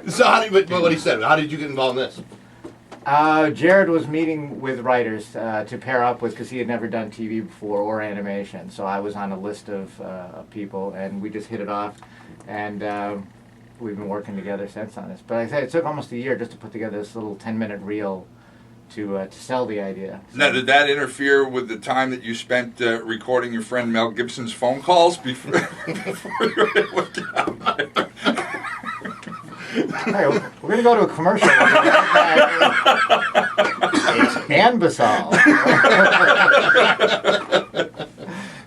So what he said, how did you get involved in this? Jared was meeting with writers to pair up with, because he had never done TV before or animation. So I was on a list of people, and we just hit it off, and we've been working together since on this. But like I said, it took almost a year just to put together this little 10-minute reel to sell the idea. So. Now, did that interfere with the time that you spent recording your friend Mel Gibson's phone calls before you were able to get out? Hey, we're going to go to a commercial. It's Anbesol.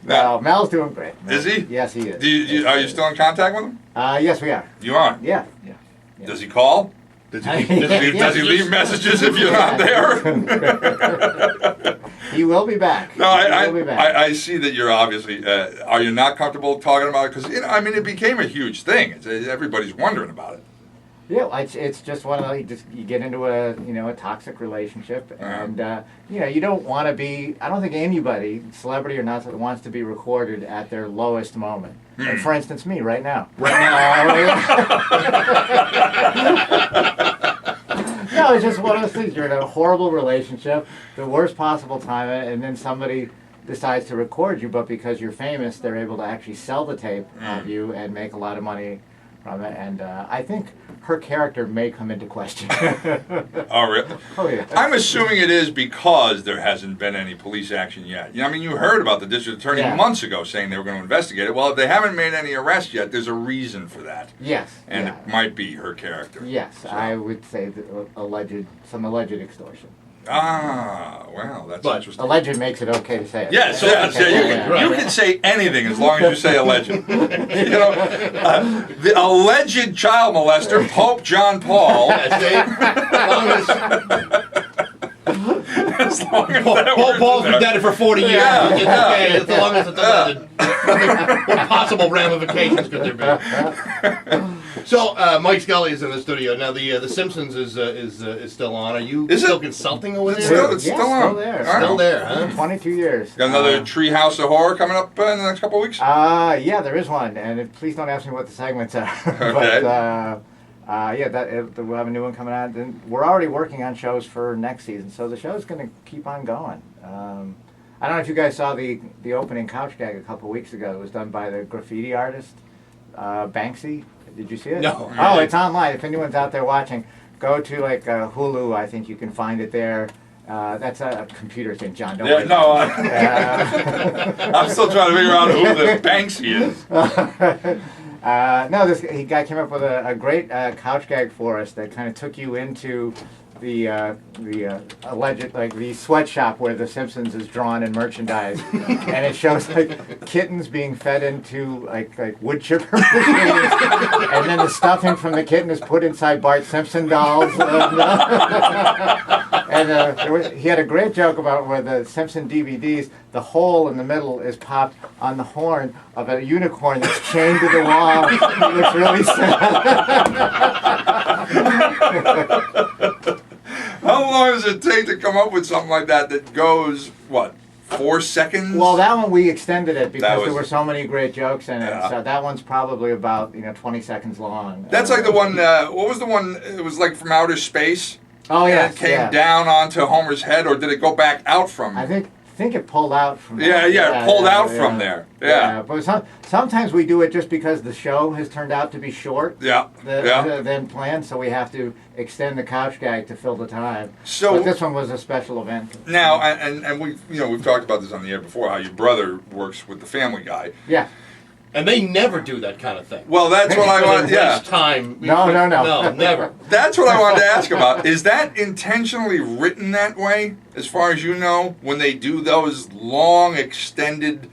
No, Mel's doing great. Is he? Yes, he is. Are you still in contact with him? Yes, we are. You are? Yeah. Does he call? Does he leave messages if you're not there? He will be back. No, I see that you're obviously. Are you not comfortable talking about it? Because it became a huge thing. Everybody's wondering about it. Yeah, it's just one of the, you get into a toxic relationship, and you don't want to be. I don't think anybody, celebrity or not, wants to be recorded at their lowest moment. And for instance, me right now. No, it's just one of those things. You're in a horrible relationship, the worst possible time, and then somebody decides to record you, but because you're famous, they're able to actually sell the tape of you and make a lot of money from it. And I think her character may come into question. Oh, really? Oh, yeah. I'm assuming it is because there hasn't been any police action yet. You heard about the district attorney months ago saying they were going to investigate it. Well, if they haven't made any arrests yet, there's a reason for that. Yes. And it might be her character. Yes, so. I would say that some alleged extortion. Ah, well, that's interesting. Alleged makes it okay to say it. Yes, you can say anything as long as you say alleged. The alleged child molester, Pope John Paul. As long as Paul's been dead for 40 years. Yeah, okay, as long as it's alleged. What possible ramifications could there be? So Mike Scully is in the studio now. The Simpsons is still on. Are you still consulting over there? It's still on. Still there, huh? 22 years. Got another Treehouse of Horror coming up in the next couple of weeks? Yeah, there is one, and please don't ask me what the segments are. Okay. But we'll have a new one coming out. Then we're already working on shows for next season, so the show's going to keep on going. I don't know if you guys saw the opening couch gag a couple weeks ago. It was done by the graffiti artist Banksy. Did you see it? No. Oh, it's online. If anyone's out there watching, go to Hulu. I think you can find it there. That's a computer thing, John. Don't worry. No, I'm still trying to figure out who the Banksy is. No, this guy came up with a great couch gag for us that kind of took you into the alleged, the sweatshop where The Simpsons is drawn and merchandised, and it shows kittens being fed into wood chipper machines, and then the stuffing from the kitten is put inside Bart Simpson dolls. And he had a great joke about where the Simpson DVDs, the hole in the middle is popped on the horn of a unicorn that's chained to the wall. It looks really sad. How long does it take to come up with something like that goes, 4 seconds? Well, that one we extended it because there were so many great jokes in it. Yeah. So that one's probably about 20 seconds long. That's like the one, what was the one, it was like from outer space? Oh, yeah. And it came down onto Homer's head, or did it go back out from? I think it pulled out from there. Yeah, it pulled out from there. Yeah. But sometimes we do it just because the show has turned out to be short than planned, so we have to extend the couch gag to fill the time. So, but this one was a special event. Now, and we've talked about this on the air before, how your brother works with the Family Guy. Yeah. And they never do that kind of thing. Well, that's what I want. Yeah. Waste time. No, never. That's what I wanted to ask about. Is that intentionally written that way, as far as you know, when they do those long, extended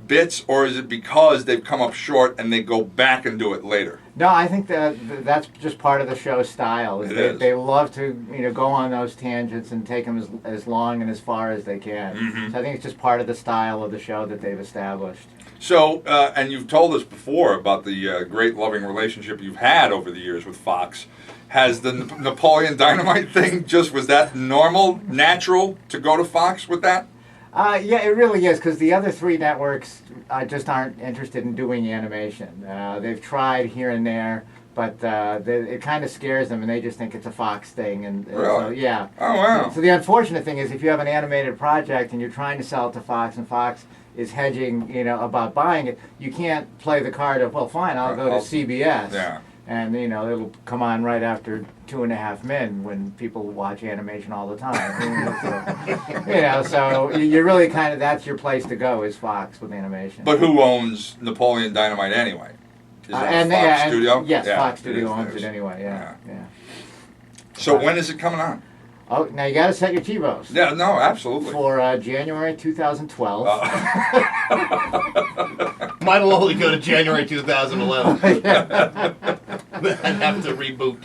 bits, or is it because they've come up short and they go back and do it later? No, I think that's just part of the show's style. They love to go on those tangents and take them as long and as far as they can. Mm-hmm. So I think it's just part of the style of the show that they've established. So, and you've told us before about the great loving relationship you've had over the years with Fox. Has the Napoleon Dynamite thing was that normal, natural to go to Fox with that? Yeah, it really is, because the other three networks just aren't interested in doing animation. They've tried here and there, But it kind of scares them, and they just think it's a Fox thing. And so, Really? yeah. Oh, wow. So the unfortunate thing is, if you have an animated project and you're trying to sell it to Fox, and Fox is hedging, about buying it, you can't play the card of, well, fine, I'll go to CBS. Yeah. And it'll come on right after 2.5 Men when people watch animation all the time. So you really kind of, that's your place to go, is Fox with animation. But who owns Napoleon Dynamite anyway? Is that Fox Studio? Yes, Yeah, Fox Studio is owns theirs. it anyway. Yeah. So when is it coming on? Oh, now you got to set your TiVos. Yeah, no, absolutely. For January 2012. Mine will only go to January 2011. I'd have to reboot.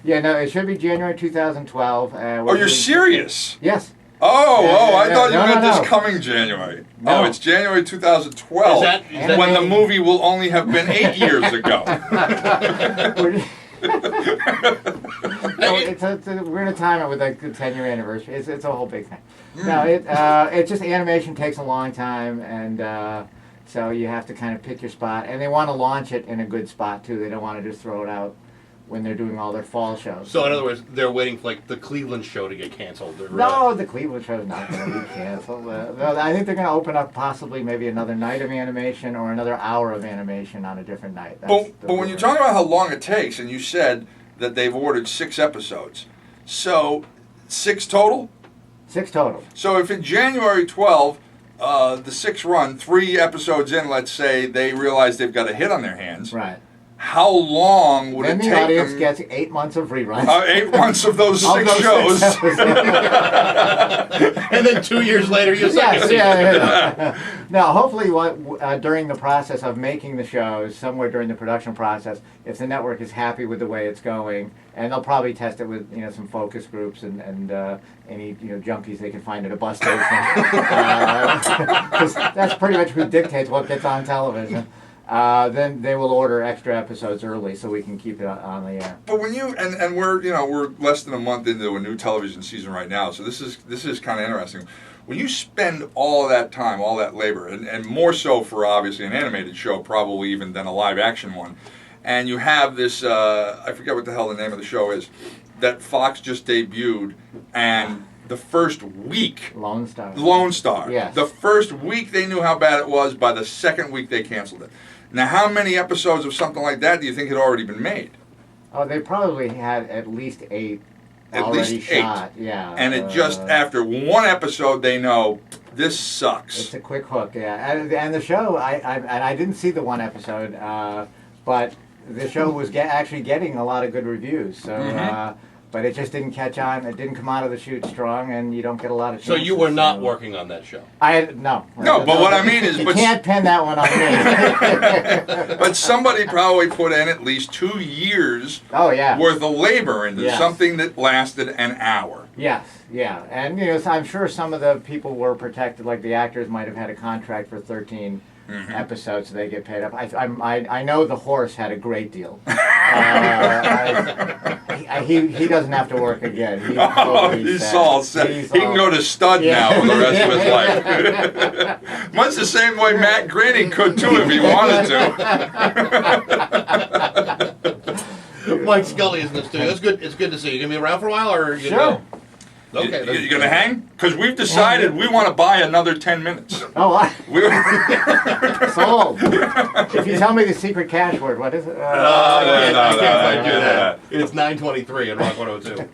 Yeah, no, it should be January 2012. Oh, you're serious? Yes. I thought you meant no. this coming January. No. Oh, it's January 2012. Is that when the movie will only have been 8 years ago. We're going to time it with the 10-year anniversary. It's a whole big thing. No, it's just animation takes a long time, and so you have to kind of pick your spot. And they want to launch it in a good spot, too. They don't want to just throw it out when they're doing all their fall shows. So in other words, they're waiting for the Cleveland show to get canceled. No, the Cleveland show is not going to be canceled. No, I think they're going to open up possibly maybe another night of animation or another hour of animation on a different night. But when you're talking about how long it takes, and you said that they've ordered 6 episodes, so 6 total? 6 total. So if in January 12, the 6 run, 3 episodes in, let's say, they realize they've got a hit on their hands. Right. How long would then it take the audience them? gets 8 months of reruns. 8 months of those 6 shows. And then 2 years later, you're second season. Yeah. Now, hopefully, during the process of making the shows, somewhere during the production process, if the network is happy with the way it's going, and they'll probably test it with some focus groups and any junkies they can find at a bus station, because that's pretty much who dictates what gets on television. Then they will order extra episodes early so we can keep it on the air. But when you and we're less than a month into a new television season right now, so this is kind of interesting. When you spend all of that time, all that labor, and more so for obviously an animated show, probably even than a live action one, and you have this I forget what the hell the name of the show is that Fox just debuted, and the first week, Lone Star. Yes. The first week they knew how bad it was. By the second week they canceled it. Now, how many episodes of something like that do you think had already been made? Oh, they probably had at least 8 At already least 8. shot. Yeah. And it just after one episode they know this sucks. It's a quick hook, yeah. And the show, I didn't see the one episode, but the show was actually getting a lot of good reviews. So. But it just didn't catch on. It didn't come out of the chute strong, and you don't get a lot of chances. So you were not working on that show? No. No, but what I mean is... You can't pin that one on me. But somebody probably put in at least 2 years worth of labor into something that lasted an hour. Yes, yeah. And, so I'm sure some of the people were protected, like the actors might have had a contract for 13 episodes, so they get paid up. I know the horse had a great deal. He doesn't have to work again. He's all set. He can go to stud now for the rest of his life. Much the same way Matt Groening could too if he wanted to. Mike Scully is in the studio. It's good to see you. You gonna be around for a while, or you Sure. Go? Okay. You gonna hang? Because we've decided we want to buy another 10 minutes. Oh, what? Sold. If you tell me the secret cash word, what is it? I can't quite do that. It's 9:23 at Rock 102.